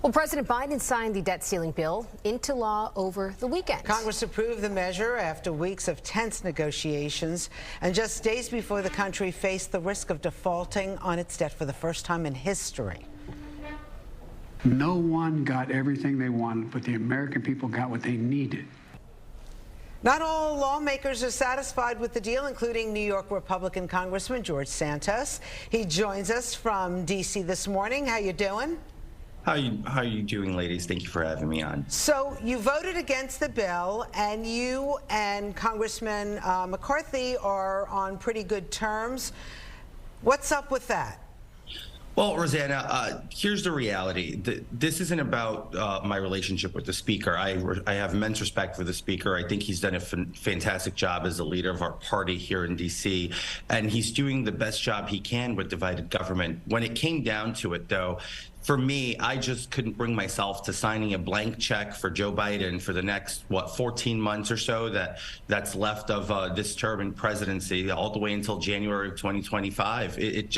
Well, President Biden signed the debt ceiling bill into law over the weekend. Congress approved the measure after weeks of tense negotiations and just days before the country faced the risk of defaulting on its debt for the first time in history. No one got everything they wanted, but the American people got what they needed. Not all lawmakers are satisfied with the deal, including New York Republican Congressman George Santos. He joins us from D.C. this morning. How you doing? How are you doing, ladies? Thank you for having me on. So you voted against the bill, and you and Congressman McCarthy are on pretty good terms. What's up with that? Well, Rosanna, here's the reality. This isn't about my relationship with the Speaker. I have immense respect for the Speaker. I think he's done a fantastic job as the leader of our party here in D.C., and he's doing the best job he can with divided government. When it came down to it, though, for me, I just couldn't bring myself to signing a blank check for Joe Biden for the next, 14 months or so that's left of this term in presidency, all the way until January of 2025. It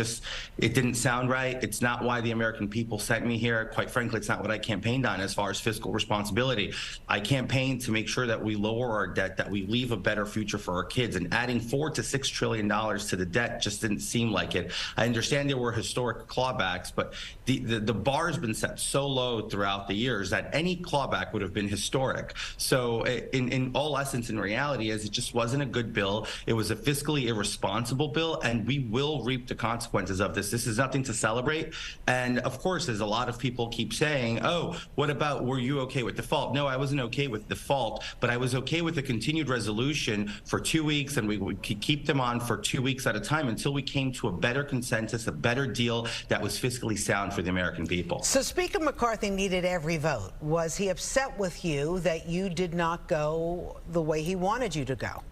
didn't sound right. It's not why the American people sent me here. Quite frankly, it's not what I campaigned on as far as fiscal responsibility. I campaigned to make sure that we lower our debt, that we leave a better future for our kids, and adding $4 to $6 trillion to the debt just didn't seem like it. I understand there were historic clawbacks, but the bar has been set so low throughout the years that any clawback would have been historic. So in all essence, in reality, is it just wasn't a good bill. It was a fiscally irresponsible bill, and we will reap the consequences of this. This is nothing to celebrate. And of course, as a lot of people keep saying, oh, what about, were you okay with default? No, I wasn't okay with default, but I was okay with a continued resolution for 2 weeks, and we would keep them on for 2 weeks at a time until we came to a better consensus, a better deal that was fiscally sound for the American people. So Speaker McCarthy needed every vote. Was he upset with you that you did not go the way he wanted you to go?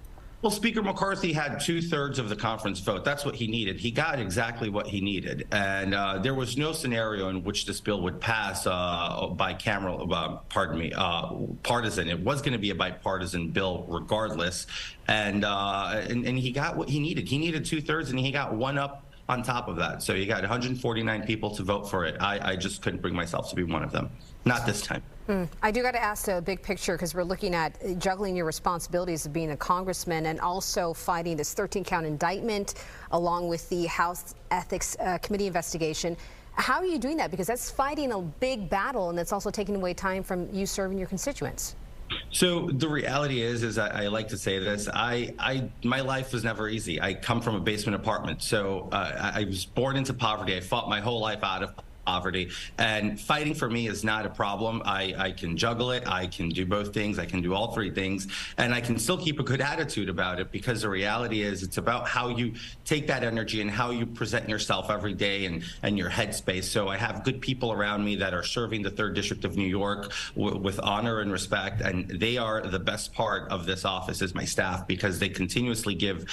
Well, Speaker McCarthy had 2/3 of the conference vote. That's what he needed. He got exactly what he needed. And there was no scenario in which this bill would pass partisan. It was going to be a bipartisan bill regardless. And he got what he needed. He needed 2/3, and he got one up on top of that. So you got 149 people to vote for it. I just couldn't bring myself to be one of them. Not this time. I do got to ask the big picture, because we're looking at juggling your responsibilities of being a congressman and also fighting this 13-count indictment along with the House Ethics Committee investigation. How are you doing that? Because that's fighting a big battle, and that's also taking away time from you serving your constituents. So the reality is I like to say this, my life was never easy. I come from a basement apartment. So I was born into poverty. I fought my whole life out of poverty, and fighting for me is not a problem. I can juggle it. I can do both things. I can do all three things, and I can still keep a good attitude about it, because the reality is it's about how you take that energy and how you present yourself every day and your headspace. So I have good people around me that are serving the 3rd District of New York with honor and respect, and they are the best part of this office is my staff, because they continuously give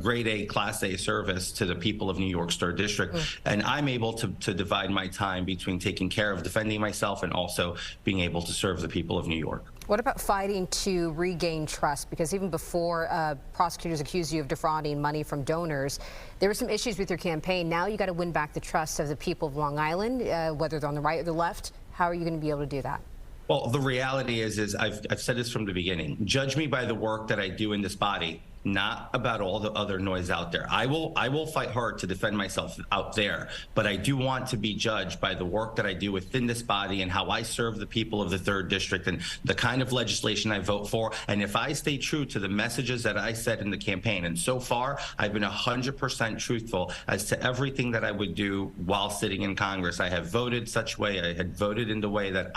grade A, Class A service to the people of New York's 3rd District, and I'm able to divide my time between taking care of defending myself and also being able to serve the people of New York. What about fighting to regain trust? Because even before prosecutors accused you of defrauding money from donors, there were some issues with your campaign. Now you got to win back the trust of the people of Long Island, whether they're on the right or the left. How are you going to be able to do that? Well, the reality is I've said this from the beginning. Judge me by the work that I do in this body, not about all the other noise out there. I will fight hard to defend myself out there, but I do want to be judged by the work that I do within this body and how I serve the people of the 3rd District and the kind of legislation I vote for. And if I stay true to the messages that I said in the campaign, and so far I've been 100% truthful as to everything that I would do while sitting in Congress. I have voted such way. I had voted in the way that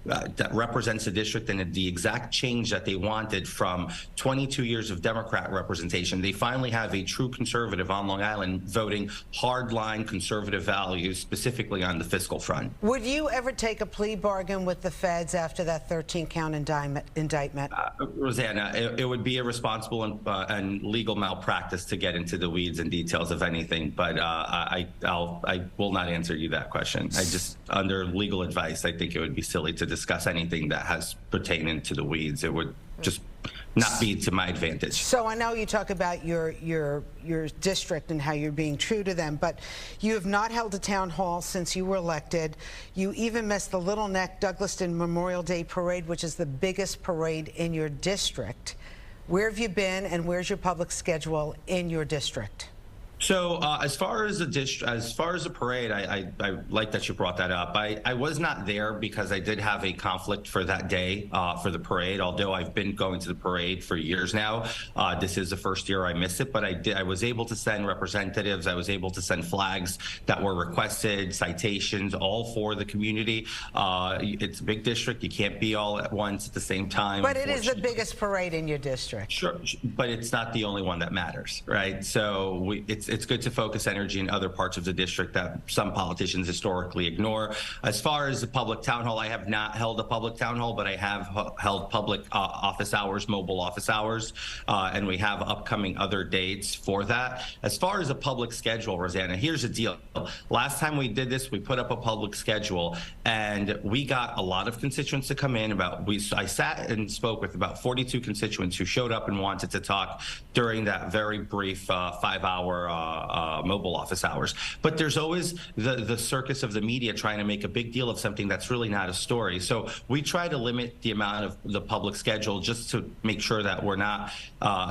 that represents the district and the exact change that they wanted from 22 years of Democrat representation. They finally have a true conservative on Long Island voting hardline conservative values, specifically on the fiscal front. Would you ever take a plea bargain with the feds after that 13-count indictment? Rosanna, it would be irresponsible and legal malpractice to get into the weeds and details of anything, but I will not answer you that question. Under legal advice, I think it would be silly to discuss anything that has pertaining to the weeds. It would just not be to my advantage. So I know you talk about your district and how you're being true to them, but you have not held a town hall since you were elected. You even missed the Little Neck Douglaston Memorial Day Parade, which is the biggest parade in your district. Where have you been, and where's your public schedule in your district? So as far as the parade, I like that you brought that up. I was not there because I did have a conflict for that day for the parade. Although I've been going to the parade for years now, this is the first year I missed it. But I was able to send representatives. I was able to send flags that were requested, citations, all for the community. It's a big district. You can't be all at once at the same time. But it is the biggest parade in your district. Sure, but it's not the only one that matters, right? So it's good to focus energy in other parts of the district that some politicians historically ignore. As far as the public town hall, I have not held a public town hall, but I have held public office hours, mobile office hours, and we have upcoming other dates for that. As far as a public schedule, Rosanna, here's the deal. Last time we did this, we put up a public schedule, and we got a lot of constituents to come in. I sat and spoke with about 42 constituents who showed up and wanted to talk during that very brief 5-hour mobile office hours. But there's always the circus of the media trying to make a big deal of something that's really not a story. So we try to limit the amount of the public schedule just to make sure that we're not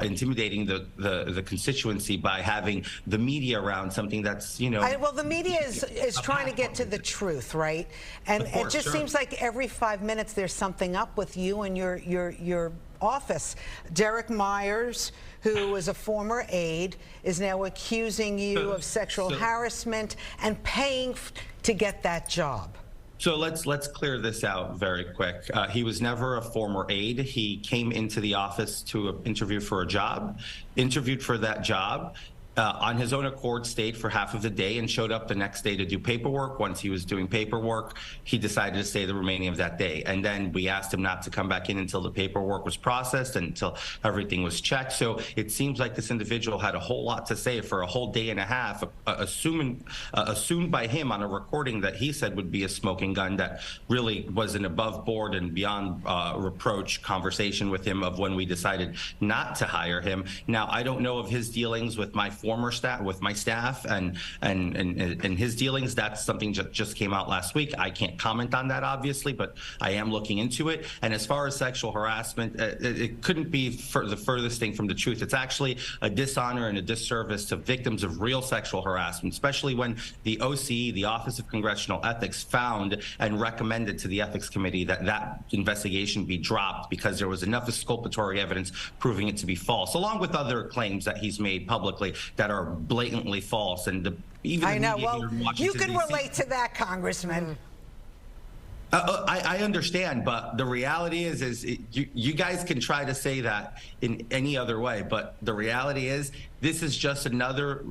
intimidating the constituency by having the media around something that's, well, the media is trying to get to the truth, right? And it just seems like every 5 minutes there's something up with you and your office. Derek Myers, who is a former aide, is now accusing you of sexual harassment and paying to get that job. So let's clear this out very quick. He was never a former aide. He came into the office to interview for a job, interviewed for that job, on his own accord, stayed for half of the day and showed up the next day to do paperwork. Once he was doing paperwork, he decided to stay the remaining of that day. And then we asked him not to come back in until the paperwork was processed and until everything was checked. So it seems like this individual had a whole lot to say for a whole day and a half, assumed by him on a recording that he said would be a smoking gun, that really was an above board and beyond reproach conversation with him of when we decided not to hire him. Now, I don't know of his dealings with my former staff, with my staff, and his dealings. That's something just came out last week. I can't comment on that, obviously, but I am looking into it. And as far as sexual harassment, it couldn't be the furthest thing from the truth. It's actually a dishonor and a disservice to victims of real sexual harassment, especially when the OCE, the Office of Congressional Ethics, found and recommended to the Ethics Committee that investigation be dropped because there was enough exculpatory evidence proving it to be false, along with other claims that he's made publicly that are blatantly false. And even I know. Well, you can relate to that, Congressman. I understand, but the reality is you guys can try to say that in any other way, but the reality is this is just another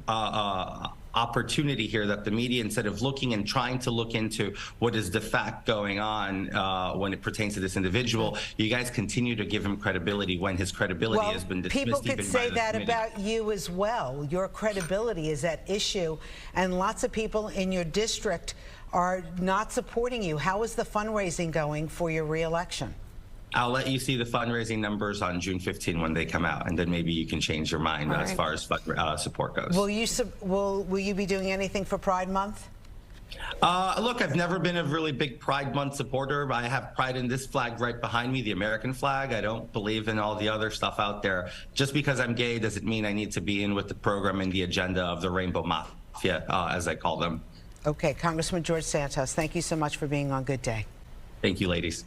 opportunity here that the media, instead of looking and trying to look into what is de facto going on when it pertains to this individual, you guys continue to give him credibility when his credibility has been dismissed. People could say that about you as well. Your credibility is at issue, and lots of people in your district are not supporting you. How is the fundraising going for your re-election? I'll let you see the fundraising numbers on June 15 when they come out, and then maybe you can change your mind as far as support goes. Will you be doing anything for Pride Month? Look, I've never been a really big Pride Month supporter. I have pride in this flag right behind me, the American flag. I don't believe in all the other stuff out there. Just because I'm gay doesn't mean I need to be in with the program and the agenda of the Rainbow Mafia, as I call them. Okay, Congressman George Santos, thank you so much for being on Good Day. Thank you, ladies.